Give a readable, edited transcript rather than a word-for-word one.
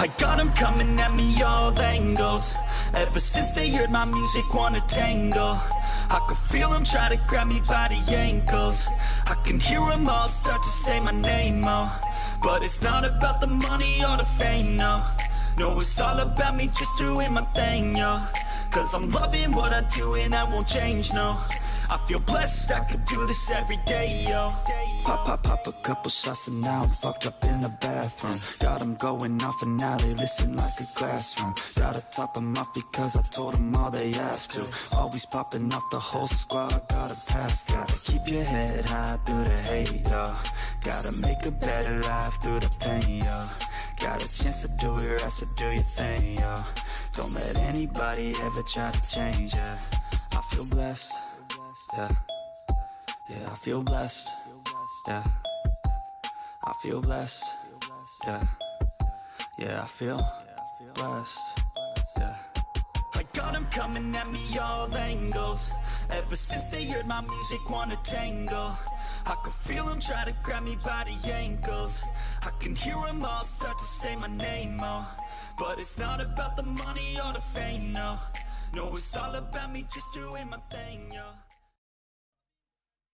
I got them coming at me all angles. Ever since they heard my music, wanna tangle. I can feel them try to grab me by the ankles. I can hear them all start to say my name, oh. But it's not about the money or the fame, no. No, it's all about me just doing my thing, yo. Cause I'm loving what I do and I won't change, no. I feel blessed, I could do this every day, yo. Pop a couple shots and now I'm fucked up in the bathroom. Got them going off and now they listen like a classroom. Gotta top them off because I told them all they have to. Always popping off the whole squad, gotta pass. Gotta keep your head high through the hate, yo. Gotta make a better life through the pain, yo. Got a chance to do your ass, so do your thing, yo. Don't let anybody ever try to change, yeah. I feel blessed, yeah. Yeah, I feel blessed, yeah. I feel blessed, yeah. Yeah, I feel blessed, yeah. I got them coming at me all angles. Ever since they heard my music, wanna tangle. I can feel them try to grab me by the ankles. I can hear them all start to say my name, oh. But it's not about the money or the fame, no. No, it's all about me just doing my thing, yo.